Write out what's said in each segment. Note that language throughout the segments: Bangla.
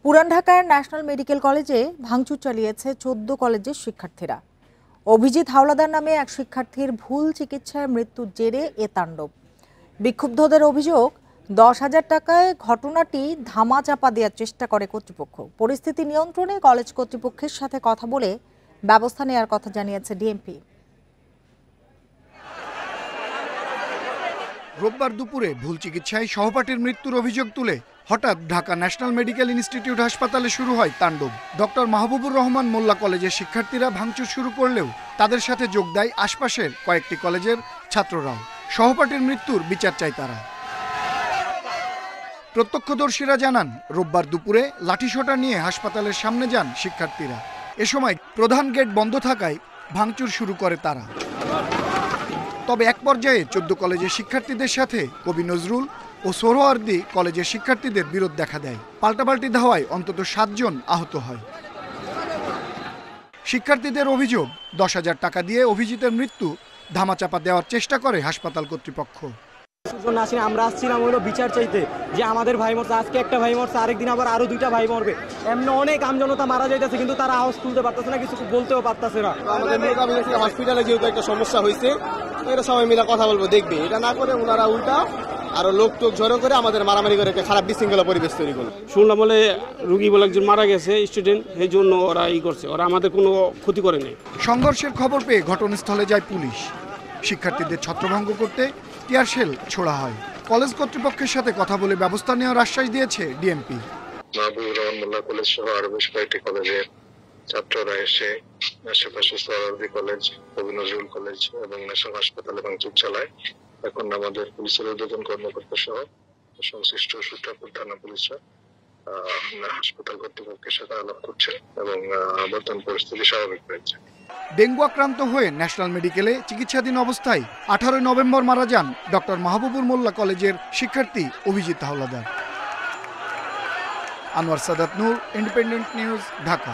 পুরান ঢাকার ন্যাশনাল মেডিকেল কলেজে ভাঙচুর চালিয়েছে 14 কলেজের শিক্ষার্থীরা। অভিজিৎ হাওলাদার নামে এক শিক্ষার্থীর ভুল চিকিৎসায় মৃত্যুর জেরে এ তাণ্ডব। বিক্ষুব্ধদের অভিযোগ, 10,000 টাকায় ঘটনাটি ধামাচাপা দেওয়ার চেষ্টা করে কর্তৃপক্ষ। পরিস্থিতি নিয়ন্ত্রণে কলেজ কর্তৃপক্ষের সাথে কথা বলে ব্যবস্থা নেওয়ার কথা জানিয়েছে ডিএমপি। রোববার দুপুরে ভুল চিকিৎসায় সহপাঠীর মৃত্যুর অভিযোগ তুলে হঠাৎ ঢাকা ন্যাশনাল মেডিকেল ইনস্টিটিউট হাসপাতালে শুরু হয় তাণ্ডব। ডক্টর মাহবুবুর রহমান মোল্লা কলেজের শিক্ষার্থীরা ভাঙচুর শুরু করলেও তাদের সাথে যোগ দেয় আশপাশের কয়েকটি কলেজের ছাত্ররাও। সহপাঠীর মৃত্যুর বিচার চায় তারা। প্রত্যক্ষদর্শীরা জানান, রোববার দুপুরে লাঠিসোঁটা নিয়ে হাসপাতালের সামনে যান শিক্ষার্থীরা। এ সময় প্রধান গেট বন্ধ থাকায় ভাঙচুর শুরু করে তারা। তবে এক পর্যায়ে 14 কলেজের শিক্ষার্থীদের সাথে কবি নজরুল ও সোহরাওয়ার্দী কলেজের শিক্ষার্থীদের বিরোধ দেখা দেয়। পাল্টাপাল্টি ধাওয়ায় অন্তত 7 জন আহত হয়। শিক্ষার্থীদের অভিযোগ, 10,000 টাকা দিয়ে অভিজিতের মৃত্যু ধামাচাপা দেওয়ার চেষ্টা করে হাসপাতাল কর্তৃপক্ষ। আমরা আসছিলাম হলো বিচার চাইতে, যে আমাদের ভাই মরছে, আজকে একটা ভাই মরছে, আরেকদিন আবার আরো 2টা ভাই মরবে। এমনি অনেক আমজনতা মারা যাইতেছে, কিন্তু তারা আওয়াজ তুলতে পারতেছে না, কিছু বলতেও পারতেছে না। আমাদের হসপিটালে যেহেতু একটা সমস্যা হয়েছে, এটা সবাই মিলে কথা বলবো, দেখবে এটা না করে ওনারা উল্টা আরো লোক টোক জড়ো করে আমাদের মারামারি করে একটা খারাপ বিশৃঙ্খলা পরিবেশ তৈরি করলো। শুনলাম বলে রুগী বলে একজন মারা গেছে, স্টুডেন্ট, এই জন্য ওরা করছে, ওরা আমাদের কোনো ক্ষতি করে নেই। সংঘর্ষের খবর পেয়ে ঘটনাস্থলে যায় পুলিশ। শিক্ষার্থীদের ছত্রভঙ্গ করতে টিয়ার শেল ছোড়া হয়। কলেজ কর্তৃপক্ষের সাথে কথা বলে ব্যবস্থা নেওয়ার আশ্বাস দিয়েছে ডিএমপি। মাহবুবুর রহমান মোল্লা কলেজ সহ আরো বেশ কয়েকটি কলেজের ছাত্ররা এসে আশেপাশে সোহরাওয়ার্দী কলেজ, কবি নজরুল কলেজ এবং ন্যাশনাল হাসপাতালে ভাঙচুর চালায়। এখন আমাদের পুলিশের ঊর্ধ্বতন কর্মকর্তা সহ সংশ্লিষ্ট সূত্রাপুর থানা পুলিশরা হাসপাতাল কর্তৃপক্ষের সাথে আলাপ করছে এবং বর্তমান পরিস্থিতি স্বাভাবিক রয়েছে। ডেঙ্গু আক্রান্ত হয়ে ন্যাশনাল মেডিকেলে চিকিৎসাধীন অবস্থায় 18 নভেম্বর মারা যান ডক্টর মাহবুবুর মোল্লা কলেজের শিক্ষার্থী অভিজিৎ হাওলাদার। আনোয়ার সাদাত নূর, ইন্ডিপেন্ডেন্ট নিউজ, ঢাকা।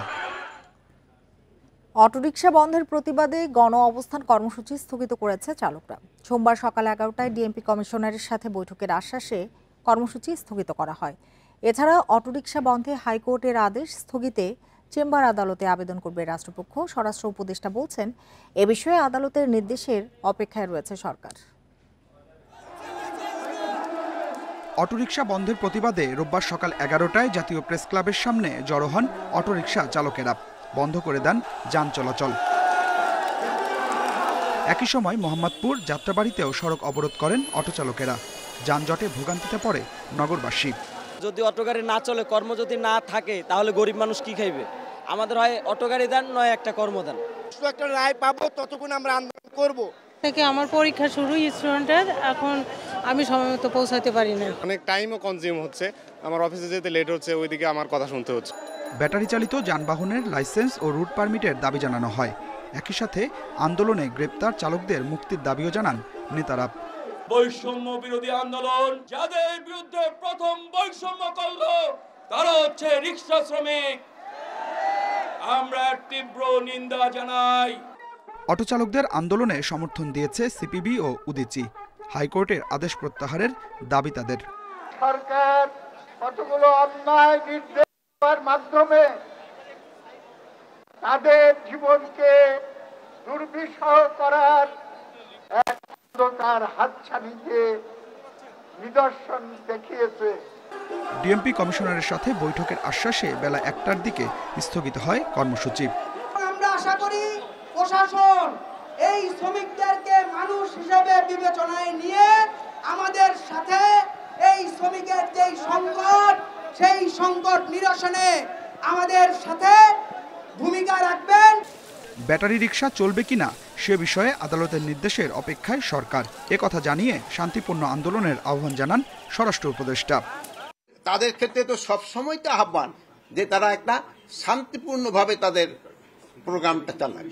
অটোরিকশা বন্ধের প্রতিবাদে গণ অবস্থান কর্মসূচি স্থগিত করেছে চালকরা। সোমবার সকাল 11টায় ডিএমপি কমিশনারের সাথে বৈঠকের আশ্বাসে কর্মসূচি স্থগিত করা হয়। এছাড়া অটোরিকশা বন্ধে হাইকোর্টের আদেশ স্থগিতে চেম্বার আদালতে আবেদন করবে রাষ্ট্রপক্ষ। স্বরাষ্ট্র উপদেষ্টা বলছেন, এ বিষয়ে আদালতের নির্দেশের অপেক্ষায় রয়েছে সরকার। অটোরিকশা বন্ধের প্রতিবাদে রোববার সকাল 11টায় জাতীয় প্রেস ক্লাবের সামনে জড়ো হন অটোরিকশা চালকেরা। বন্ধ করে দেন যান চলাচল। একই সময় মোহাম্মদপুর যাত্রাবাড়িতেও সড়ক অবরোধ করেন অটো চালকেরা। যানজটে ভোগান্তিতে পড়ে নগরবাসী। যদি অটো গাড়ি না চলে, কর্ম যদি না থাকে, তাহলে গরিব মানুষ কি খাইবে? আমাদের হয় অটো গাড়ি দেন, নয় একটা কর্ম দেন। একটা রায় পাবো, ততক্ষণ আমরা আন্দোলন করবো। থেকে আমার পরীক্ষা শুরু স্টুডেন্টের, এখন আমি সময় মতো পৌঁছাতে পারি না। অনেক টাইমও কনজিউম হচ্ছে, আমার অফিসে যেতে লেট হচ্ছে, ওইদিকে আমার কথা শুনতে হচ্ছে। ব্যাটারি চালিত যানবাহনের লাইসেন্স ও রুট পারমিটের দাবি জানানো হয়। একই সাথে আন্দোলনে গ্রেপ্তার চালকদের মুক্তির দাবিও জানান নেতারা। বৈষম্য বিরোধী আন্দোলন যাদের বিরুদ্ধে প্রথম বৈষম্য করলো তারা হচ্ছে রিকশা শ্রমিক। আমরা তীব্র নিন্দা জানাই। অটো চালকদের আন্দোলনে সমর্থন দিয়েছে সিপিবি ও উদীচী। হাইকোর্টের আদেশ প্রত্যাহারের দাবি তাদের। সরকার কতগুলো অন্যায় নির্দেশ দেওয়ার মাধ্যমে তাদের জীবনকে দুর্বিষহ করার এক অন্ধকার হাতছানিকে নিদর্শন দেখিয়েছে। ডিএমপি কমিশনারের সাথে বৈঠকের আশ্বাসে বেলা 1টার দিকে স্থগিত হয় কর্মসূচি। আমরা আশা করি প্রশাসন এই শ্রমিকদেরকে মানুষ হিসেবে বিবেচনায় নিয়ে আমাদের সাথে এই শ্রমিকের যেই সংকট, সেই সংকট নিরসনে আমাদের সাথে ভূমিকা রাখবেন। ব্যাটারি রিকশা চলবে কিনা সে বিষয়ে আদালতের নির্দেশের অপেক্ষায় সরকার। একথা জানিয়ে শান্তিপূর্ণ আন্দোলনের আহ্বান জানান স্বরাষ্ট্র উপদেষ্টা। তাদের ক্ষেত্রে তো সবসময় তো আহ্বান যে তারা একটা শান্তিপূর্ণভাবে তাদের প্রোগ্রামটা চালায়,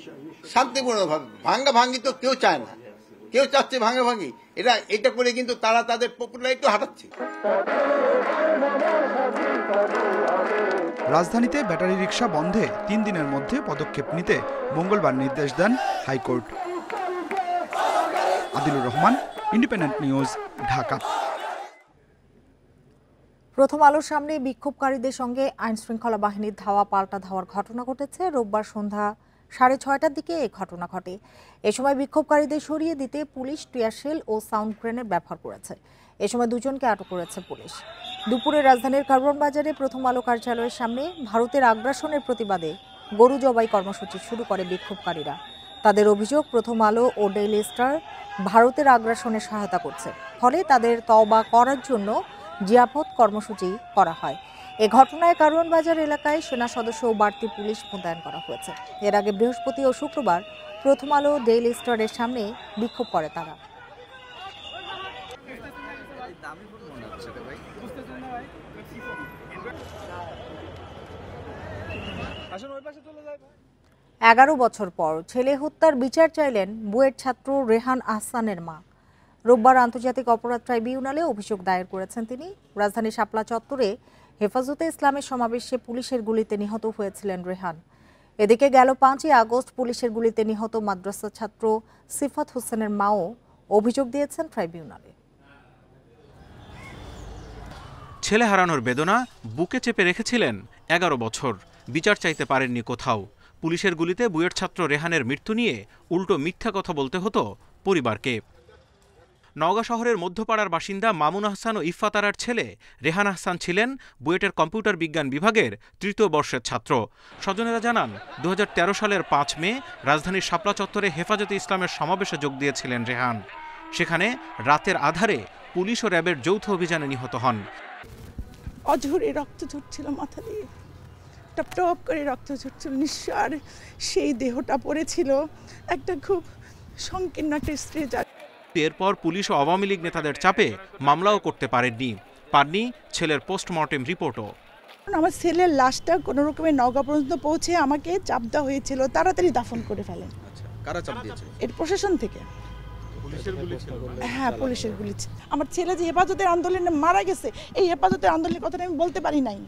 শান্তিপূর্ণভাবে। ভাঙ্গাভাঙ্গি তো কেউ চায় না, কেউ চাচ্ছে ভাঙ্গাভাঙ্গি। এটা করে কিন্তু তারা তাদের পপুলারিটি হাঁটাচ্ছে। রাজধানীতে ব্যাটারি রিকশা বন্ধে 3 দিনের মধ্যে পদক্ষেপ নিতে মঙ্গলবার নির্দেশ দেন high court. Adilur Rahman, independent news, Dhaka. প্রথম আলোর সামনে বিক্ষোভকারীদের সঙ্গে আইনশৃঙ্খলা বাহিনীর ধাওয়া পাল্টা ধাওয়ার ঘটনা ঘটেছে। রোববার সন্ধ্যা 6:30টার দিকে এই ঘটনা ঘটে। এ সময় বিক্ষোভকারীদের সরিয়ে দিতে পুলিশ টিয়ারশেল ও সাউন্ড গ্রেনেড ব্যবহার করেছে। এ সময় দুজনকে আটক করেছে পুলিশ। দুপুরে রাজধানীর কারওয়ান বাজারে প্রথম আলো কার্যালয়ের সামনে ভারতের আগ্রাসনের প্রতিবাদে গরু জবাই কর্মসূচি শুরু করে বিক্ষোভকারীরা। তাদের অভিযোগ, প্রথম আলো ও ডেইলি স্টার ভারতের আগ্রাসনে সহায়তা করছে, ফলে তাদের তওবা করার জন্য জিয়াফত কর্মসূচি করা হয়। এ ঘটনায় কারওয়ান বাজার এলাকায় সেনা সদস্য ও বাড়তি পুলিশ মোতায়েন করা হয়েছে। এর আগে বৃহস্পতি ও শুক্রবার প্রথম আলো ডেইলি স্টারের সামনে বিক্ষোভ করে তারা। এগারো বছর পর ছেলে হত্যার বিচার চাইলেন বুয়েট ছাত্র রেহান আহসানের মা। রোববার আন্তর্জাতিক অপরাধ ট্রাইব্যুনালে অভিযোগ দায়ের করেছেন তিনি। রাজধানীর শাপলা চত্বরে হেফাজতে ইসলামের সমাবেশে পুলিশের গুলিতে নিহত হয়েছিলেন রেহান। এদিকে গেল 5ই আগস্ট পুলিশের গুলিতে নিহত মাদ্রাসা ছাত্র সিফাত হোসেনের মাও অভিযোগ দিয়েছেন ট্রাইব্যুনালে। ছেলে হারানোর বেদনা বুকে চেপে রেখেছিলেন 11 বছর। বিচার চাইতে পারেননি কোথাও। পুলিশের গুলিতে বুয়েট ছাত্র রেহানের মৃত্যু নিয়ে উল্টো মিথ্যা কথা বলতে হতো পরিবারকে। নওগাঁ শহরের মধ্যপাড়ার বাসিন্দা মামুন আহসান ও ইফফাতারার ছেলে রেহান আহসান ছিলেন বুয়েটের কম্পিউটার বিজ্ঞান বিভাগের 3য় বর্ষের ছাত্র। স্বজনেরা জানান, 2013 সালের 5 মে রাজধানীর শাপলা চত্বরে হেফাজতে ইসলামের সমাবেশে যোগ দিয়েছিলেন রেহান। সেখানে রাতের আধারে পুলিশ ও র্যাবের যৌথ অভিযানে নিহত হন। অঝরে রক্ত ঝরছিল মাথা দিয়ে, টপ টপ করে রক্ত ঝরছিল, নিঃশ্বাস। সেই দেহটা পড়েছিল একটা খুব সংকীর্ণ একটা স্ট্রেচার। এরপর পুলিশ ও আওয়ামী লীগ নেতাদের চাপে মামলাও করতে পারেননি ছেলের পোস্টমর্টেম রিপোর্টও। আমার ছেলের লাশটা কোনো রকমে নওগাঁ পর্যন্ত পৌঁছে আমাকে চাপ দেওয়া হয়েছিল তাড়াতাড়ি দাফন করে ফেলেন। কারা চাপ দিয়েছে? এর প্রশাসন থেকে। হ্যাঁ, পুলিশের গুলি। আমার ছেলে যে হেফাজতের আন্দোলনে মারা গেছে, এই হেফাজতের আন্দোলনের কথাটা আমি বলতে পারি নাই।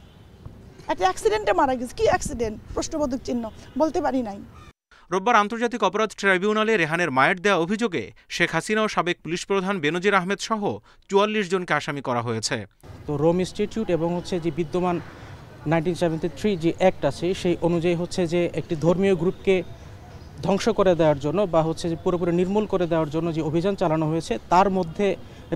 একটা অ্যাক্সিডেন্টে মারা গেছে। কি অ্যাক্সিডেন্ট? প্রশ্নবোধক চিহ্ন, বলতে পারি নাই। রোববার আন্তর্জাতিক অপরাধ ট্রাইব্যুনালে রেহানের মায়ের দেয়া অভিযোগে শেখ হাসিনা ও সাবেক পুলিশ প্রধান বেনজির আহমেদ সহ 44 জনকে আসামি করা হয়েছে। তো রোম ইনস্টিটিউট এবং যে বিদ্যমান 1973 যে অ্যাক্ট আছে সেই অনুযায়ী যে একটি ধর্মীয় গ্রুপকে ধ্বংস করে দেওয়ার জন্য বা যে পুরোপুরি নির্মূল করে দেওয়ার জন্য যে অভিযান চালানো হয়েছে তার মধ্যে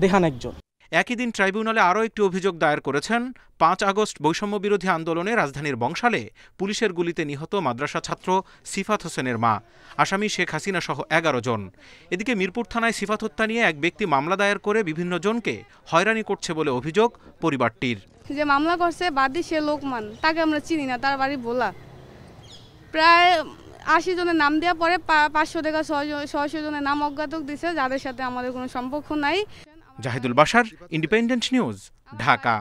রেহান একজন। একই দিন ট্রাইব্যুনালে আরও একটি অভিযোগ দায়ের করেছেন 5 আগস্ট বৈষম্য বিরোধী আন্দোলনে রাজধানীর বংশালে পুলিশের গুলিতে নিহত মাদ্রাসা ছাত্র সিফাত হোসেনের মা। আসামি শেখ হাসিনা সহ 11 জন। এদিকে মিরপুর থানায় সিফাত হত্যা নিয়ে এক ব্যক্তি মামলা দায়ের করে বিভিন্ন জনকে হয়রানি করছে বলে অভিযোগ পরিবারটির। যে মামলা করছে বাদী সে লোকমান, তাকে আমরা চিনি না, তার বাড়ি ভোলা। প্রায় 80 জনের নাম দেওয়া পরে 500 থেকে 600 জনের নাম অজ্ঞাত দিছে, যাদের সাথে আমাদের কোনো সম্পর্ক নাই। Zahidul Bashar, Independent news, Dhaka.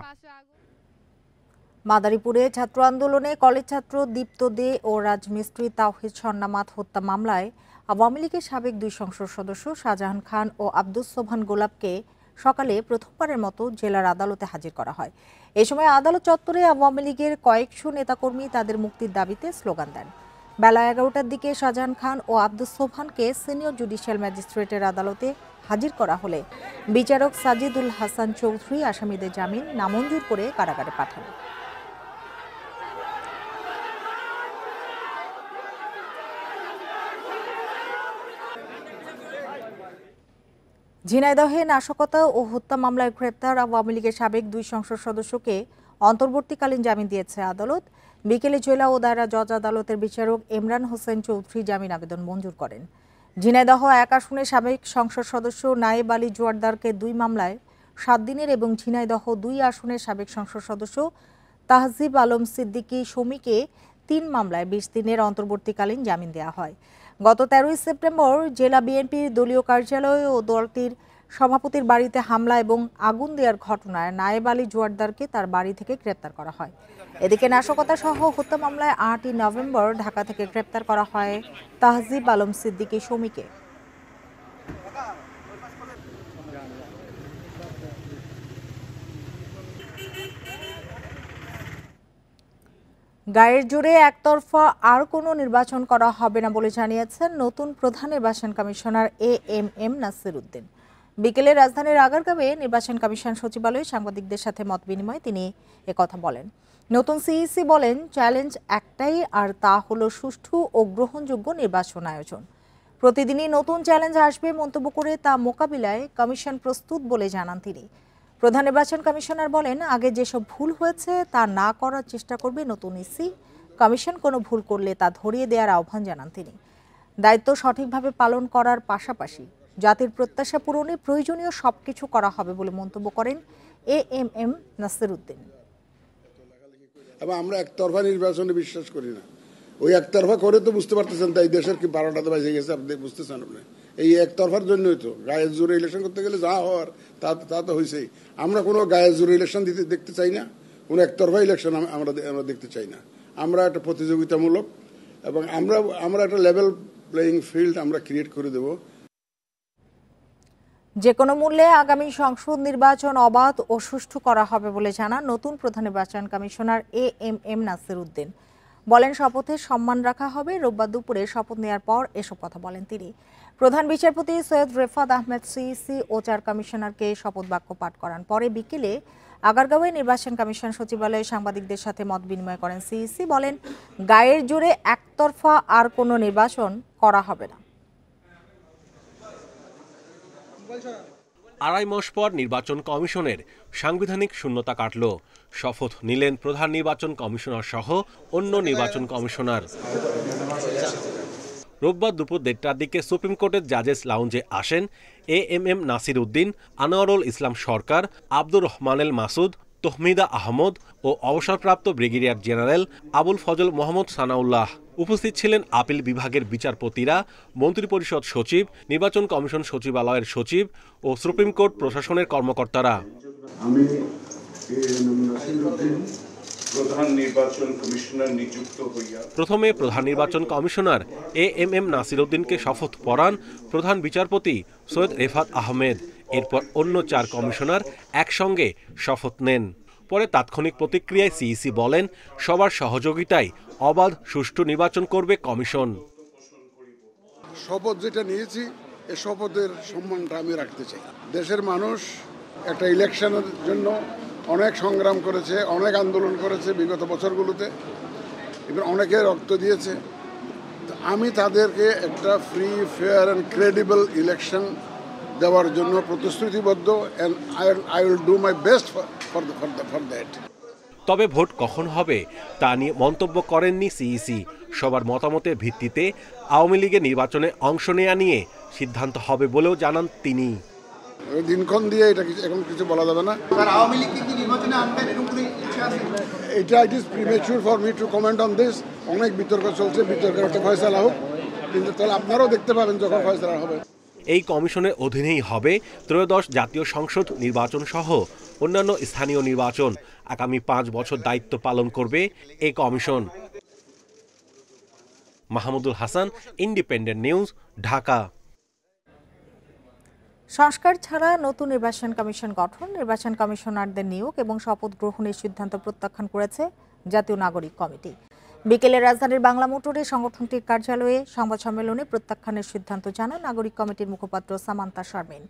মাদারীপুরে ছাত্র আন্দোলনে কলেজ ছাত্র দীপ্ত দে ও রাজমিস্ত্রি তাওহিদ সন্নামাত হত্যা মামলায় আওয়ামী লীগের সাবেক 2 সংসদ সদস্য শাহজাহান খান ও আব্দুস সোবহান গোলাপকে সকালে প্রথমবারের মতো জেলার আদালতে হাজির করা হয়। এই সময় আদালত চত্বরে আওয়ামী লীগের কয়েকশো নেতাকর্মী তাদের মুক্তির দাবিতে স্লোগান দেন। বেলা 11টার দিকে শাহজাহান খান ও আব্দুস সোবহানকে সিনিয়র জুডিশিয়াল ম্যাজিস্ট্রেটের আদালতে হাজির করা হলে বিচারক সাজিদুল হাসান চৌধুরী আসামিদের জামিন নামঞ্জুর করে কারাগারে পাঠান। ঝিনাইদহে নাশকতা ও হত্যা মামলায় গ্রেপ্তার আওয়ামী লীগের সাবেক 2 সংসদ সদস্যকে অন্তর্বর্তীকালীন জামিন দিয়েছে আদালত। বিকেলে জেলা ও দায়রা জজ আদালতের বিচারক ইমরান হোসেন চৌধুরী জামিন আবেদন মঞ্জুর করেন। ঝিনাইদহ 1 আসনের সাবেক সংসদ সদস্য নায়েব আলী জোয়ারদারকে 2 মামলায় 7 দিনের এবং ঝিনাইদহ 2 আসনের সাবেক সংসদ সদস্য তাহজিব আলম সিদ্দিকী শমীকে 3 মামলায় 20 দিনের অন্তর্বর্তীকালীন জামিন দেওয়া হয়। গত 13 সেপ্টেম্বর জেলা বিএনপির দলীয় কার্যালয় ও দলটির সভাপতির বাড়িতে হামলা এবং আগুন দেওয়ার ঘটনায় নায়েব আলী জোয়ারদারকে তার বাড়ি থেকে গ্রেপ্তার করা হয়। এদিকে নাশকতা সহ হত্যা মামলায় 8ই নভেম্বর ঢাকা থেকে গ্রেপ্তার করা হয় তাহজিব আলম সিদ্দিকী শমীকে। গায়ের জোরে একতরফা আর কোনো নির্বাচন করা হবে না বলে জানিয়েছেন নতুন প্রধান নির্বাচন কমিশনার AM নাসির উদ্দিন। বিকেলে রাজধানীর আগারগাঁওয়ে নির্বাচন কমিশন সচিবালয়ে সাংবাদিকদের সাথে মত বিনিময়ে তিনি একথা বলেন। নতুন সিইসি বলেন, চ্যালেঞ্জ একটাই, আর তা হলো সুষ্ঠু ও গ্রহণযোগ্য নির্বাচন আয়োজন। প্রতিদিনই নতুন চ্যালেঞ্জ আসবে মন্তব্য করে তা মোকাবিলায় কমিশন প্রস্তুত বলে জানান তিনি। প্রধান নির্বাচন কমিশনার বলেন, আগে যেসব ভুল হয়েছে তা না করার চেষ্টা করবে নতুন ইসি। কমিশন কোনো ভুল করলে তা ধরিয়ে দেওয়ার আহ্বান জানান তিনি। দায়িত্ব সঠিকভাবে পালন করার পাশাপাশি জাতির প্রত্যাশা পূরণে প্রয়োজনীয় সবকিছু করা হবে বলে মন্তব্য করেন এএমএম নাসির উদ্দিন। এবং আমরা একতরফা নির্বাচনে বিশ্বাস করি না। ওই একতরফা করে তো বুঝতে পারতেছেন, তাই দেশের কি 12টাতে বাজে গেছে আপনি বুঝতেছেন। আপনি এই একতরফার জন্যই তো গায়ের জোরে ইলেকশন করতে গেলে যা হওয়ার তা তো হয়েছেই। আমরা কোনো গায়ের জোরে ইলেকশন দেখতে চাই না, কোনো একতরফা ইলেকশন আমরা দেখতে চাই না। আমরা একটা প্রতিযোগিতামূলক এবং আমরা একটা লেভেল প্লেয়িং ফিল্ড আমরা ক্রিয়েট করে দেব। যে কোনো মূল্যে আগামী সংসদ নির্বাচন অবাধ ও সুষ্ঠু করা হবে বলে জানান নতুন প্রধান নির্বাচন কমিশনার এএমএম নাসির উদ্দিন। বলেন, শপথের সম্মান রাখা হবে। রোববার দুপুরে শপথ নেওয়ার পর এসব কথা বলেন তিনি। প্রধান বিচারপতি সৈয়দ রেফাত আহমেদ সিইসি ও 4 কমিশনারকে শপথ বাক্য পাঠ করান। পরে বিকেলে আগারগাঁওয়ে নির্বাচন কমিশন সচিবালয়ে সাংবাদিকদের সাথে মত বিনিময় করেন সিইসি। বলেন, গায়ের জোরে একতরফা আর কোনো নির্বাচন করা হবে না। আড়াই মাস পর নির্বাচন কমিশনের সাংবিধানিক শূন্যতা কাটল। শপথ নিলেন প্রধান নির্বাচন কমিশনার সহ অন্য নির্বাচন কমিশনার। রোববার দুপুর 1টার দিকে সুপ্রিম কোর্টের জাজেস লাউঞ্জে আসেন এএমএম নাসির উদ্দিন, আনোয়ারুল ইসলাম সরকার, আব্দুর রহমানেল মাসুদ, তহমিদা আহমদ ও অবসরপ্রাপ্ত ব্রিগেডিয়ার জেনারেল আবুল ফজল মোহাম্মদ সানাউল্লাহ। উপস্থিত ছিলেন আপিল বিভাগের বিচারপতিরা, মন্ত্রিপরিষদ সচিব, নির্বাচন কমিশন সচিবালয়ের সচিব ও সুপ্রিম কোর্ট প্রশাসনের কর্মকর্তারা। প্রথমে প্রধান নির্বাচন কমিশনার এএমএম নাসির উদ্দিনকে শপথ পড়ান প্রধান বিচারপতি সৈয়দ রেফাত আহমেদ। এরপর অন্য 4 কমিশনার একসঙ্গে শপথ নেন। পরে তাৎক্ষণিক প্রতিক্রিয়ায় সিইসি বলেন, সবার সহযোগিতায় অবাধ সুষ্ঠু নির্বাচন করবে কমিশন। শপথ যেটা নিয়েছি, এই শপথের সম্মানটা আমি রাখতে চাই। দেশের মানুষ একটা ইলেকশনের জন্য অনেক সংগ্রাম করেছে, অনেক আন্দোলন করেছে বিগত বছরগুলোতে, এবং অনেকে রক্ত দিয়েছে। আমি তাদেরকে একটা free, fair and credible election দেওয়ার জন্য প্রতিশ্রুতিবদ্ধ, and I will do my best for that. তবে ভোট কখন হবে তা নিয়ে মন্তব্য করেননি সিইসি। সবার মতামতের ভিত্তিতে আওয়ামী লীগের নির্বাচনে অংশ নেওয়া নিয়ে সিদ্ধান্ত হবে বলেও জানান তিনি। দিনক্ষণ দিয়ে এটা এখন কিছু বলা যাবে না। আওয়ামী লীগ কি নির্বাচনে আনবেন এরকম কোনো ইচ্ছা আছে? এটা it is premature for me two comment on this. অনেক বিতর্ক চলছে, বিতর্কের একটা ফয়সালা হোক, কিন্তু তাহলে আপনারাও দেখতে পাবেন যখন ফয়সালা হবে। এই কমিশনের অধীনেই হবে ত্রয়োদশ জাতীয় সংসদ নির্বাচন সহ অন্যান্য স্থানীয় নির্বাচন। আগামী 5 বছর দায়িত্ব পালন করবে এই commission. Mahmudul Hasan, independent news, Dhaka. সংস্কার ছাড়া নতুন নির্বাচন কমিশন গঠন, নির্বাচন কমিশনারদের নিয়োগ এবং শপথ গ্রহণের সিদ্ধান্ত প্রত্যাখ্যান করেছে জাতীয় নাগরিক কমিটি। বিকেলে রাজধানীর বাংলা মোটরে সংগঠনটির কার্যালয়ে সংবাদ সম্মেলনে প্রত্যাখ্যানের সিদ্ধান্ত জানান নাগরিক কমিটির মুখপাত্র সামান্তা শারমিন।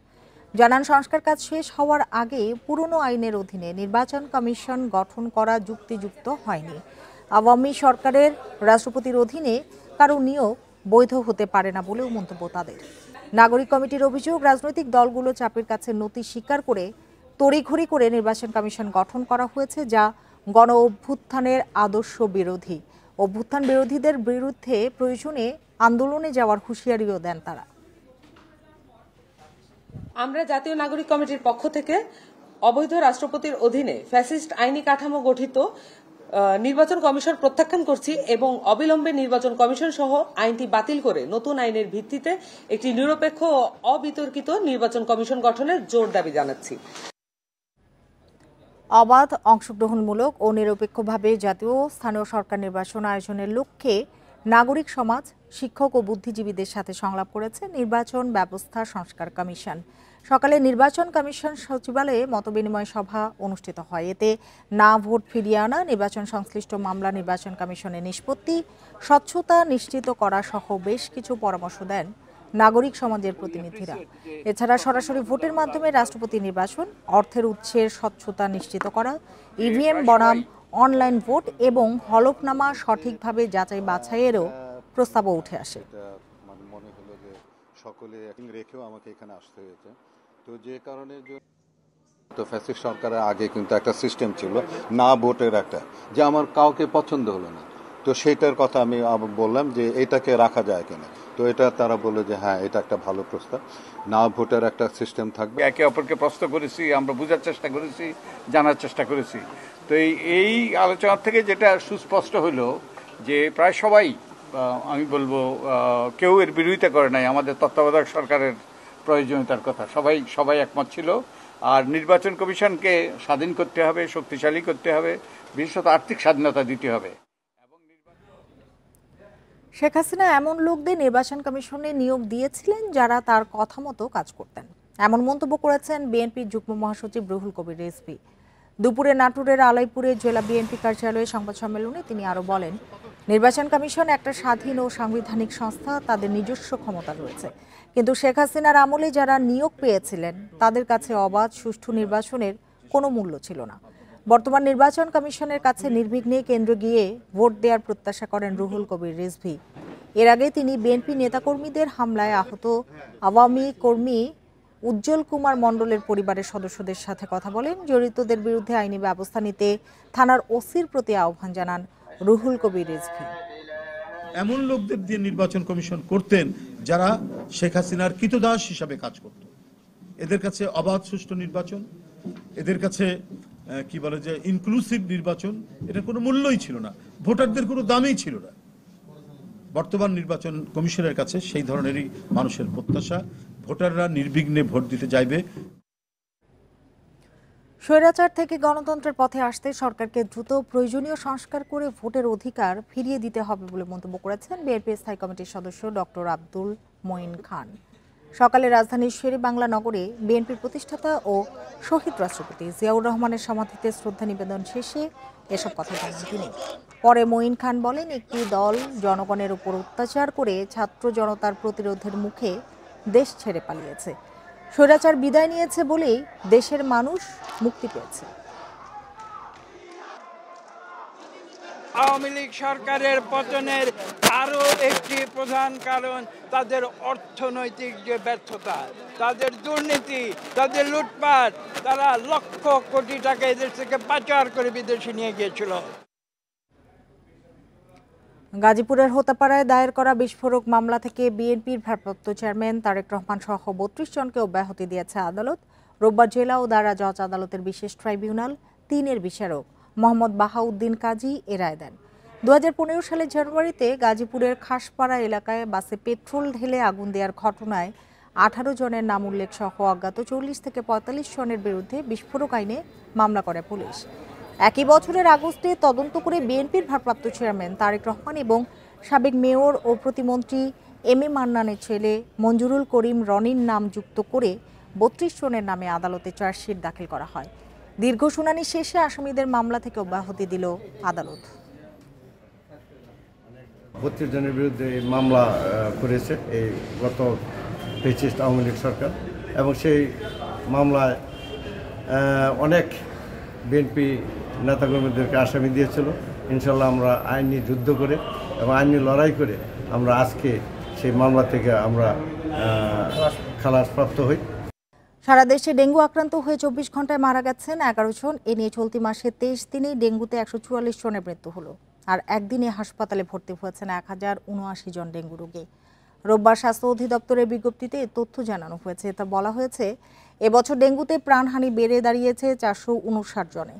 জানান, সংস্কার কাজ শেষ হওয়ার আগে পুরনো আইনের অধীনে নির্বাচন কমিশন গঠন করা যুক্তিযুক্ত হয়নি। আওয়ামী সরকারের রাষ্ট্রপতির অধীনে কারো নিয়োগ বৈধ হতে পারে না বলেও মন্তব্য তাদের। নাগরিক কমিটির অভিযোগ, রাজনৈতিক দলগুলো চাপের কাছে নতি স্বীকার করে তড়িঘড়ি করে নির্বাচন কমিশন গঠন করা হয়েছে, যা গণ অভ্যুত্থানের আদর্শ বিরোধী। অভ্যুত্থান বিরোধীদের বিরুদ্ধে প্রয়োজনে আন্দোলনে যাওয়ার হুঁশিয়ারিও দেন তারা। আমরা জাতীয় নাগরিক কমিটির পক্ষ থেকে অবৈধ রাষ্ট্রপতির অধীনে ফ্যাসিস্ট আইনি কাঠামো গঠিত নির্বাচন কমিশন প্রত্যাখ্যান করছি এবং অবিলম্বে নির্বাচন কমিশন সহ আইনটি বাতিল করে নতুন আইনের ভিত্তিতে একটি নিরপেক্ষ ও অবিতর্কিত নির্বাচন কমিশন গঠনের জোর দাবি জানাচ্ছি। অবাধ, অংশগ্রহণমূলক ও নিরপেক্ষভাবে জাতীয় স্থানীয় সরকার নির্বাচন আয়োজনের লক্ষ্যে নাগরিক সমাজ, শিক্ষক ও বুদ্ধিজীবীদের সাথে সংলাপ করেছে নির্বাচন ব্যবস্থা সংস্কার কমিশন। সকালে নির্বাচন কমিশন সচিবালয়ে মতবিনিময় সভা অনুষ্ঠিত হয়। এতে না ভোট ফিরিয়ে আনা, নির্বাচন সংশ্লিষ্ট মামলা নির্বাচন কমিশনের নিষ্পত্তি, স্বচ্ছতা নিশ্চিত করা সহ বেশ কিছু পরামর্শ দেন নাগরিক সমাজের প্রতিনিধিরা। এছাড়া সরাসরি ভোটের মাধ্যমে রাষ্ট্রপতি নির্বাচন, অর্থের উৎসের স্বচ্ছতা নিশ্চিত করা, ইভিএম বনাম অনলাইন ভোট এবং হলফনামা সঠিকভাবে যাচাই বাছাইয়েরও প্রস্তাবও উঠে আসে। মনে হলো যে সকলে রেখেও আমাকে এখানে আসতে হয়েছে। তো যে কারণে তো ফ্যাসিস্ট সরকারের আগে কিন্তু একটা সিস্টেম ছিল না ভোটের একটা, যে আমার কাউকে পছন্দ হলো না, তো সেটার কথা আমি বললাম যে এটাকে রাখা যায় কিনা। তো এটা তারা বললো যে হ্যাঁ, এটা একটা ভালো প্রস্তাব, না ভোটের একটা সিস্টেম থাকবে। একে অপরকে প্রশ্ন করেছি, আমরা বোঝার চেষ্টা করেছি, জানার চেষ্টা করেছি। তো এই আলোচনা থেকে যেটা সুস্পষ্ট হলো যে প্রায় সবাই, আমি বলবো কেউ এর বিরোধিতা করে নাই আমাদের তত্ত্বাবধায়ক সরকারের প্রয়োজনীয়তার কথা। সবাই একমত ছিল। আর নির্বাচন কমিশনকে স্বাধীন করতে হবে, শক্তিশালী করতে হবে, বিশেষত আর্থিক স্বাধীনতা দিতে হবে। শেখ হাসিনা এমন লোকদের নির্বাচন কমিশনে নিয়োগ দিয়েছিলেন যারা তার কথা মতো কাজ করতেন, এমন মন্তব্য করেছেন বিএনপির যুগ্ম মহাসচিব রুহুল কবির রিজভী। দুপুরে নাটোরের আলাইপুরে জেলা বিএনপি কার্যালয়ে সংবাদ সম্মেলনে তিনি আরও বলেন, নির্বাচন কমিশন একটা স্বাধীন ও সাংবিধানিক সংস্থা, তাদের নিজস্ব ক্ষমতা রয়েছে। কিন্তু শেখ হাসিনার আমলে যারা নিয়োগ পেয়েছিলেন তাদের কাছে অবাধ সুষ্ঠু নির্বাচনের কোনো মূল্য ছিল না। বর্তমান নির্বাচন কমিশনের কাছে নির্বিঘ্নে কেন্দ্রে গিয়ে ভোট দেওয়ার প্রত্যাশা করেন রুহুল কবির রিজভী। এর আগে তিনি বিএনপি নেতাকর্মীদের হামলায় আহত আওয়ামী কর্মী উজ্জ্বল কুমার মণ্ডলের পরিবারের সদস্যদের সাথে কথা বলেন। জড়িতদের বিরুদ্ধে আইনি ব্যবস্থা নিতে থানার ওসির প্রতি আহ্বান জানান রুহুল কবির রিজভী। এমন লোকদের দিয়ে নির্বাচন কমিশন করতেন যারা শেখ হাসিনার কৃতদাস হিসাবে কাজ করত। এদের কাছে অবাধ সুষ্ঠু নির্বাচন, এদের কাছে কি বলে যে ইনক্লুসিভ নির্বাচন, এটা কোনো মূল্যই ছিল না, ভোটারদের কোনো দামই ছিল না। বর্তমান নির্বাচন কমিশনের কাছে সেই ধরনেরই মানুষের প্রত্যাশা, ভোটাররা নির্বিঘ্নে ভোট দিতে যাইবে। স্বৈরাচার থেকে গণতন্ত্রের পথে আসতে সরকারকে দ্রুত প্রয়োজনীয় সংস্কার করে ভোটের অধিকার ফিরিয়ে দিতে হবে বলে মন্তব্য করেছেন বিএনপি স্থায়ী কমিটির সদস্য ডক্টর আব্দুল মঈন খান। সকালে রাজধানীর শেরেবাংলা নগরে বিএনপির প্রতিষ্ঠাতা ও শহীদ রাষ্ট্রপতি জিয়াউর রহমানের সমাধিতে শ্রদ্ধা নিবেদন শেষে এসব কথা জানান তিনি। পরে মঈন খান বলেন, একটি দল জনগণের উপর অত্যাচার করে ছাত্র জনতার প্রতিরোধের মুখে দেশ ছেড়ে পালিয়েছে। স্বৈরাচার বিদায় নিয়েছে বলেই দেশের মানুষ মুক্তি পেয়েছে। আওয়ামী লীগ সরকারের পতনের আরও একটি প্রধান কারণ তাদের অর্থনৈতিক যে ব্যর্থতা, তাদের দুর্নীতি, তাদের লুটপাট। তারা লক্ষ কোটি টাকা এদের থেকে পাচার করে বিদেশে নিয়ে গিয়েছিল। গাজীপুরের হোতাপাড়ায় দায়ের করা বিস্ফোরক মামলা থেকে বিএনপির ভারপ্রাপ্ত চেয়ারম্যান তারেক রহমান সহ ৩২ জনকে অব্যাহতি দিয়েছে আদালত। রোববার জেলা ও দায়রা জজ আদালতের বিশেষ ট্রাইব্যুনাল ৩-এর বিচারক মোহাম্মদ বাহাউদ্দিন কাজী এ রায় দেন। 2015 সালের জানুয়ারিতে গাজীপুরের খাসপাড়া এলাকায় বাসে পেট্রোল ঢেলে আগুন দেওয়ার ঘটনায় 18 জনের নাম উল্লেখ সহ অজ্ঞাত 40 থেকে 45 জনের বিরুদ্ধে বিস্ফোরক আইনে মামলা করে পুলিশ। একই বছরের আগস্টে তদন্ত করে বিএনপির ভারপ্রাপ্ত চেয়ারম্যান তারেক রহমান এবং সাবেক মেয়র ও প্রতিমন্ত্রী এম এ মান্নানের ছেলে মঞ্জুরুল করিম রনির নাম যুক্ত করে 32 জনের নামে আদালতে চার্জশিট দাখিল করা হয়। দীর্ঘ শুনানি শেষে আসামিদের মামলা থেকে অব্যাহতি দিল আদালত। 32 জনের বিরুদ্ধে মামলা করেছে এই গত ফ্যাসিস্ট আওয়ামী লীগ সরকার, এবং সেই মামলায় অনেক বিএনপি নেতাকর্মীদেরকে আসামি দিয়েছিল। ইনশাল্লাহ আমরা আইনি যুদ্ধ করে এবং আইনি লড়াই করে আমরা আজকে সেই মামলা থেকে আমরা খালাসপ্রাপ্ত হই। সারা দেশে ডেঙ্গু আক্রান্ত হয়ে 24 ঘন্টায় মারা গেছেন 11 জন। এ নিয়ে চলতি মাসে 23 দিনেই ডেঙ্গুতে 144 জনের মৃত্যু হলো। আর একদিনে হাসপাতালে ভর্তি হয়েছেন 1079 জন ডেঙ্গু রোগী। রোববার স্বাস্থ্য অধিদপ্তরের বিজ্ঞপ্তিতে তথ্য জানানো হয়েছে। তা বলা হয়েছে, এবছর ডেঙ্গুতে প্রাণহানি বেড়ে দাঁড়িয়েছে 459 জনে।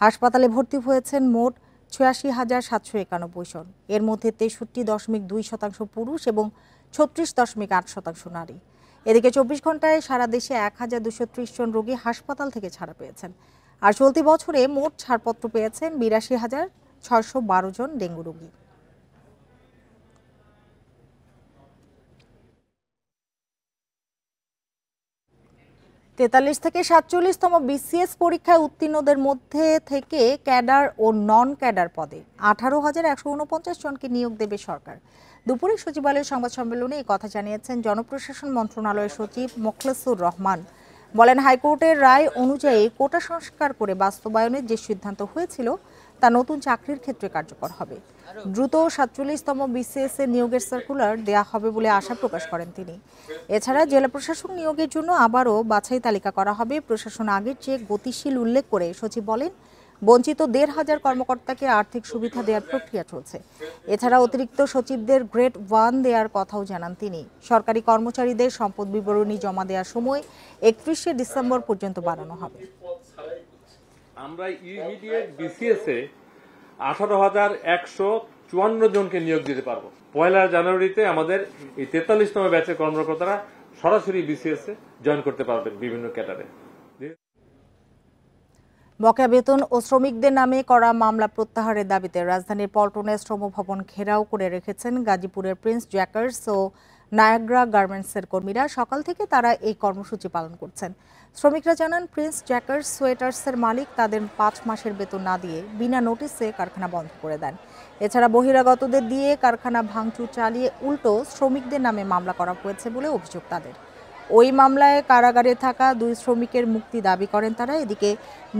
হাসপাতালে ভর্তি হয়েছেন মোট 86,791 জন। এর মধ্যে 63.2% পুরুষ এবং 36.8% নারী। এদিকে 24 ঘন্টায় সারা দেশে 1230 জন রোগী হাসপাতাল থেকে ছাড়া পেয়েছেন। আর চলতি বছরে মোট ছাড়পত্র পেয়েছেন 82,612 জন ডেঙ্গু রোগী। তেতাল্লিশ থেকে 47তম বিসিএস পরীক্ষায় উত্তীর্ণদের মধ্যে থেকে ক্যাডার ও নন ক্যাডার পদে 18,149 জনকে নিয়োগ দেবে সরকার। দুপুরে সচিবালয়ের সংবাদ সম্মেলনে এই কথা জানিয়েছেন জনপ্রশাসন মন্ত্রণালয়ের সচিব মোখলেসুর রহমান। বলেন, হাইকোর্টের রায় অনুযায়ী কোটা সংস্কার করে বাস্তবায়নের যে সিদ্ধান্ত হয়েছিল তা নতুন চাকরির ক্ষেত্রে কার্যকর হবে। দ্রুত 47তম বিসিএস এর নিয়োগের সার্কুলার দেয়া হবে বলে আশা প্রকাশ করেন তিনি। এছাড়া জেলা প্রশাসন নিয়োগের জন্য আবারও বাছাই তালিকা করা হবে। প্রশাসন আগের চেয়ে গতিশীল উল্লেখ করে সচিব বলেন, বঞ্চিত ১,৫০০ কর্মকর্তাকে আর্থিক সুবিধা দেওয়ার প্রক্রিয়া চলছে। এছাড়া অতিরিক্ত সচিবদের গ্রেড 1 দেওয়ার কথাও জানান তিনি। সরকারি কর্মচারীদের সম্পদ বিবরণী জমা দেওয়ার সময় 31শে ডিসেম্বর পর্যন্ত বাড়ানো হবে। আমরা ইমিডিয়েট বিসিএস এ 18,154 জনকে নিয়োগ দিতে পারবো। 1 জানুয়ারিতে আমাদের এই 43তম ব্যাচের কর্মকর্তারা সরাসরি বিসিএস এ জয়েন করতে পারবেন বিভিন্ন ক্যাডারে। বকেয়া বেতন ও শ্রমিকদের নামে করা মামলা প্রত্যাহারের দাবিতে রাজধানীর পল্টনে শ্রম ভবন ঘেরাও করে রেখেছেন গাজীপুরের প্রিন্স জ্যাকার্স ও নায়াগ্রা গার্মেন্টসের কর্মীরা। সকাল থেকে তারা এই কর্মসূচি পালন করছেন। শ্রমিকরা জানান, প্রিন্স জ্যাকার্স সোয়েটার্সের মালিক তাদের 5 মাসের বেতন না দিয়ে বিনা নোটিসে কারখানা বন্ধ করে দেন। এছাড়া বহিরাগতদের দিয়ে কারখানা ভাঙচুর চালিয়ে উল্টো শ্রমিকদের নামে মামলা করা হয়েছে বলে অভিযোগ তাদের। ওই মামলায় কারাগারে থাকা 2 শ্রমিকের মুক্তি দাবি করেন তারা। এদিকে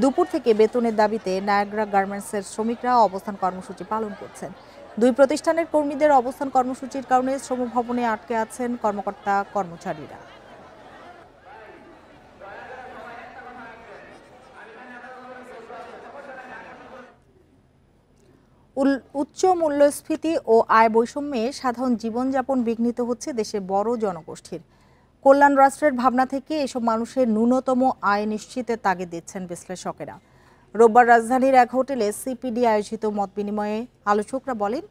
দুপুর থেকে বেতনের দাবিতে নায়াগ্রা গার্মেন্টসের শ্রমিকরা অবস্থান কর্মসূচি পালন করছেন। 2 প্রতিষ্ঠানের কর্মীদের অবস্থান কর্মসূচির কারণে শ্রম ভবনে আটকে আছেন কর্মকর্তা কর্মচারীরা। উচ্চ মূল্যস্ফীতি ও আয় বৈষম্যে সাধারণ জীবনযাপন বিঘ্নিত হচ্ছে দেশের বড় জনগোষ্ঠীর। কল্যাণ রাষ্ট্রের ভাবনা থেকে এসব মানুষের ন্যূনতম আয় নিশ্চিতের তাগিদ দিচ্ছেন বিশ্লেষকেরা। রোববার রাজধানীর এক হোটেলে সিপিডি আয়োজিত মত বিনিময়ে আলোচকরা বলেন,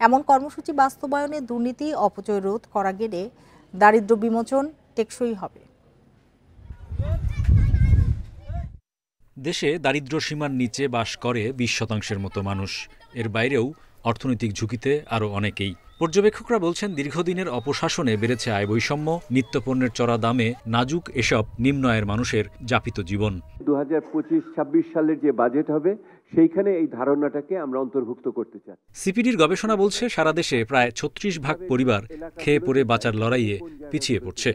এমন কর্মসূচি বাস্তবায়নে দুর্নীতি অপচয় রোধ করা গেলে দারিদ্র্য বিমোচন টেকসই হবে। দেশে দারিদ্র্য সীমার নিচে বাস করে 20% মতো মানুষ। এর বাইরেও অর্থনৈতিক ঝুঁকিতে আরও অনেকেই। পর্যবেক্ষকরা বলছেন, দীর্ঘদিনের অপশাসনে বেড়েছে আয় বৈষম্য, নিত্যপণ্যের চড়া দামে নাজুক এসব নিম্ন আয়ের মানুষের যাপিত জীবন। 2025-26 সালের যে বাজেট হবে সেইখানে এই ধারণাটাকে আমরা অন্তর্ভুক্ত করতে চাই। সিপিডির গবেষণা বলছে, সারা দেশে প্রায় 36% পরিবার খেয়ে পরে বাঁচার লড়াইয়ে পিছিয়ে পড়ছে।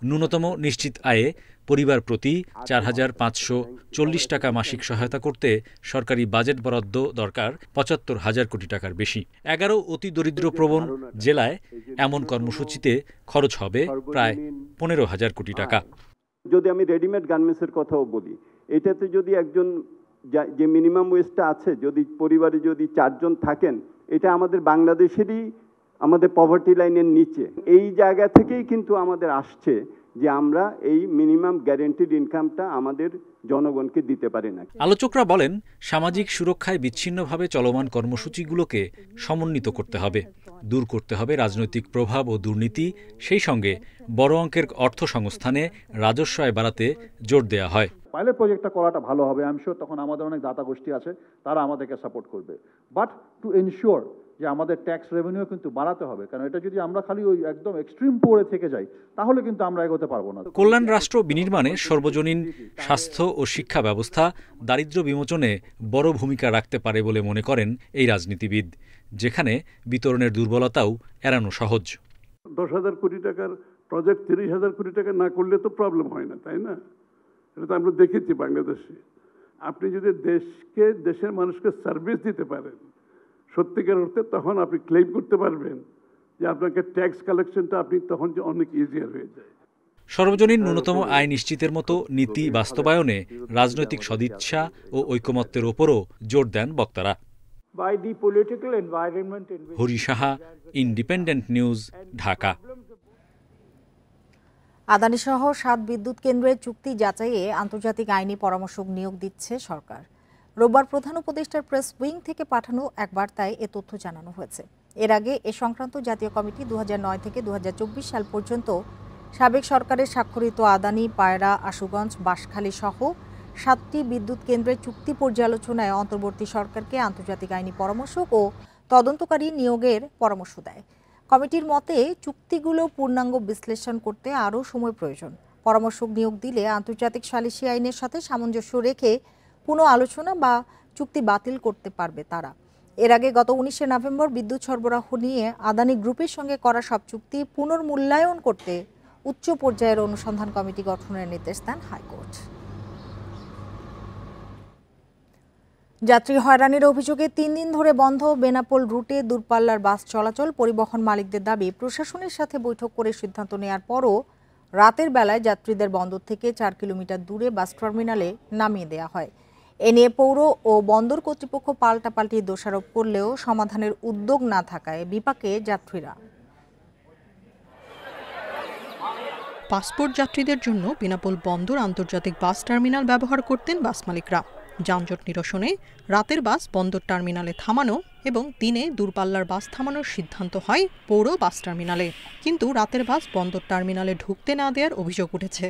ন্যূনতম নিশ্চিত আয়ে পরিবার প্রতি 4,540 টাকা মাসিক সহায়তা করতে সরকারি বাজেট বরাদ্দ দরকার 75,000 কোটি টাকার বেশি। 11 অতি দরিদ্রপ্রবণ জেলায় এমন কর্মসূচিতে খরচ হবে প্রায় 15,000 কোটি টাকা। যদি আমি রেডিমেড গার্মেন্টসের কথাও বলি, এটাতে যদি একজন যে মিনিমাম ওয়েজটা আছে, যদি পরিবারে যদি 4 জন থাকেন, এটা আমাদের বাংলাদেশেরই আমাদের পভার্টি লাইনের নিচে। এই জায়গা থেকেই কিন্তু আমাদের আসছে যে আমরা এই মিনিমাম গ্যারান্টিড ইনকামটা আমাদের জনগণকে দিতে পারি না। আলোচকরা বলেন, সামাজিক সুরক্ষায় বিচ্ছিন্নভাবে চলমান কর্মসূচিগুলোকে সমন্বিত করতে হবে, দূর করতে হবে রাজনৈতিক প্রভাব ও দুর্নীতি। সেই সঙ্গে বড় অঙ্কের অর্থ সংস্থানে রাজস্ব আয় বাড়াতে জোর দেওয়া হয়। পাইলট প্রজেক্টটা করাটা ভালো হবে। আমি শিওর তখন আমাদের অনেক দাতা গোষ্ঠী আছে, তারা আমাদেরকে সাপোর্ট করবে। বাট টু এনশিওর যে আমাদের ট্যাক্স রেভিনিউ কিন্তু বাড়াতে হবে, কারণ এটা যদি আমরা খালি ওই একদম এক্সট্রিম পড়ে থেকে যাই তাহলে কিন্তু আমরা এগোতে পারবো না। কল্যাণ রাষ্ট্র বিনির্মাণে সর্বজনীন স্বাস্থ্য ও শিক্ষা ব্যবস্থা দারিদ্র্য বিমোচনে বড় ভূমিকা রাখতে পারে বলে মনে করেন এই রাজনীতিবিদ, যেখানে বিতরণের দুর্বলতাও এড়ানো সহজ। 10,000 কোটি টাকার প্রজেক্ট 30,000 কোটি টাকা না করলে তো প্রবলেম হয় না, তাই না? এটা তো আমরা দেখেছি বাংলাদেশে। আপনি যদি দেশকে, দেশের মানুষকে সার্ভিস দিতে পারেন সত্যিকার অর্থে, তখন আপনি ক্লেম করতে পারবেন যে আপনাকে ট্যাক্স কালেকশনটা আপনি তখন অনেক ইজিয়ার হয়ে যায়। সর্বজনীন ন্যূনতম আয় নিশ্চিতের মতো নীতি বাস্তবায়নে রাজনৈতিক সদিচ্ছা ও ঐকমত্যের ওপরও জোর দেন বক্তারা। Hari Saha, Independent news, Dhaka. আদানি সহ 7 বিদ্যুৎ কেন্দ্রের চুক্তি যাচাইয়ে আন্তর্জাতিক আইনি পরামর্শক নিয়োগ দিচ্ছে সরকার। রোববার প্রধান উপদেষ্টার প্রেস উইং থেকে পাঠানো এক বার্তায় এ তথ্য জানানো হয়েছে। এর আগে এ সংক্রান্ত জাতীয় কমিটি 2009 থেকে 2024 সাল পর্যন্ত সাবেক সরকারের স্বাক্ষরিত আদানি, পায়রা, আশুগঞ্জ, বাঁশখালী সহ 7টি বিদ্যুৎ কেন্দ্রের চুক্তি পর্যালোচনায় অন্তর্বর্তী সরকারকে আন্তর্জাতিক আইনি পরামর্শক ও তদন্তকারী নিয়োগের পরামর্শ দেয়। কমিটির মতে চুক্তিগুলো পূর্ণাঙ্গ বিশ্লেষণ করতে আরও সময় প্রয়োজন। পরামর্শক নিয়োগ দিলে আন্তর্জাতিক সালিসি আইনের সাথে সামঞ্জস্য রেখে পুনঃ আলোচনা বা চুক্তি বাতিল করতে পারবে তারা। এর আগে গত 19শে নভেম্বর বিদ্যুৎ সরবরাহ নিয়ে আদানি গ্রুপের সঙ্গে করা সব চুক্তি পুনর্মূল্যায়ন করতে উচ্চ পর্যায়ের অনুসন্ধান কমিটি গঠনের নির্দেশ দেন হাইকোর্ট। যাত্রী হয়রানির অভিযোগে 3 দিন ধরে বন্ধ বেনাপোল রুটে দূরপাল্লার বাস চলাচল। পরিবহন মালিকদের দাবি, প্রশাসনের সাথে বৈঠক করে সিদ্ধান্ত নেওয়ার পরও রাতের বেলায় যাত্রীদের বন্দর থেকে 4 কিলোমিটার দূরে বাস টার্মিনালে নামিয়ে দেওয়া হয়। এ নিয়ে পৌর ও বন্দর কর্তৃপক্ষ পাল্টাপাল্টি দোষারোপ করলেও সমাধানের উদ্যোগ না থাকায় বিপাকে যাত্রীরা। পাসপোর্ট যাত্রীদের জন্য বেনাপোল বন্দর আন্তর্জাতিক বাস টার্মিনাল ব্যবহার করতেন বাস মালিকরা। যানজট নিরসনে রাতের বাস বন্দর টার্মিনালে থামানো এবং দিনে দূরপাল্লার বাস থামানোর সিদ্ধান্ত হয় পৌর বাস টার্মিনালে, কিন্তু রাতের বাস বন্দর টার্মিনালে ঢুকতে না দেওয়ার অভিযোগ উঠেছে।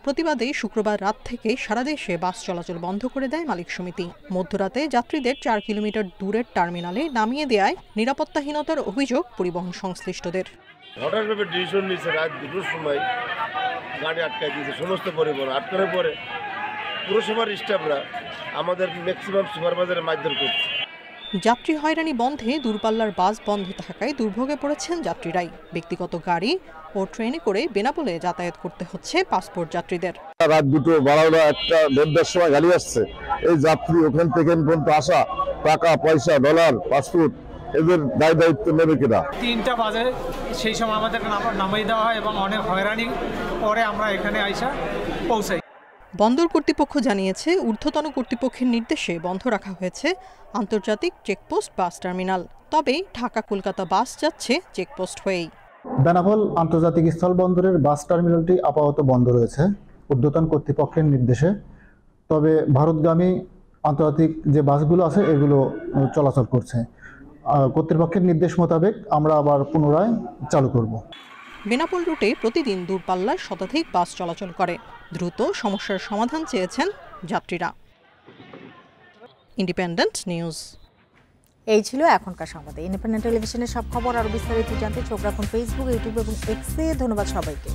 প্রতিবাদে শুক্রবার রাত থেকে সারা দেশে বাস চলাচল বন্ধ করে দেয় মালিক সমিতি। মধ্যরাতে যাত্রীদের 4 কিলোমিটার দূরের টার্মিনালে নামিয়ে দেওয়ায় নিরাপত্তাহীনতার অভিযোগ পরিবহন সংশ্লিষ্টদের। হঠাৎভাবে ডিসিশন নিচ্ছে রাত 2টোর সময় গাড়ি আটকায় দিয়েছে, সমস্ত পরিবহন আটকানোর পরে পুরসভার স্টাফরা আমাদের ম্যাক্সিমাম সুপারভাইজারের মারধর করছে। যাত্রী হয়রানি বন্ধে দূরপাল্লার বাস বন্ধ থাকায় দুর্ভোগে পড়েছেন যাত্রীরাই। ব্যক্তিগত গাড়ি ও ট্রেনে করে বেনাপোলে যাতায়াত করতে হচ্ছে পাসপোর্ট যাত্রীদের। রাত 2টো 12টা 1:30 সময় গাড়ি আসছে, এই যাত্রী ওখান থেকে পর্যন্ত আসা, টাকা পয়সা ডলার পাসপোর্ট এদের দায়িত্ব নেবে কিনা। 3টা বাজে সেই সময় আমাদের নামিয়ে দেওয়া হয় এবং অনেক হয়রানি পরে আমরা এখানে আইসা পৌঁছাই। বন্দর কর্তৃপক্ষ জানিয়েছে, ঊর্ধ্বতন কর্তৃপক্ষের নির্দেশে বন্ধ রাখা হয়েছে আন্তর্জাতিক চেকপোস্ট বাস টার্মিনাল। তবে ঢাকা কলকাতা বাস যাচ্ছে চেকপোস্ট হয়েই। বেনাপোল আন্তর্জাতিক স্থলবন্দরের বাস টার্মিনালটি আপাতত বন্ধ রয়েছে ঊর্ধ্বতন কর্তৃপক্ষের নির্দেশে। তবে ভারতগামী আন্তর্জাতিক যে বাসগুলো আছে এগুলো চলাচল করছে। কর্তৃপক্ষের নির্দেশ মোতাবেক আমরা আবার পুনরায় চালু করব। বেনাপোল রুটে প্রতিদিন দূরপাল্লার শতাধিক বাস চলাচল করে। দ্রুত সমস্যার সমাধান চেয়েছেন যাত্রীরা। Independent news. এই ছিল এখনকার সংবাদে। ইন্ডিপেন্ডেন্ট টেলিভিশনের সব খবর আরো বিস্তারিত জানতে চোখ রাখুন ফেসবুক, ইউটিউব এবং এক্সে। ধন্যবাদ সবাইকে।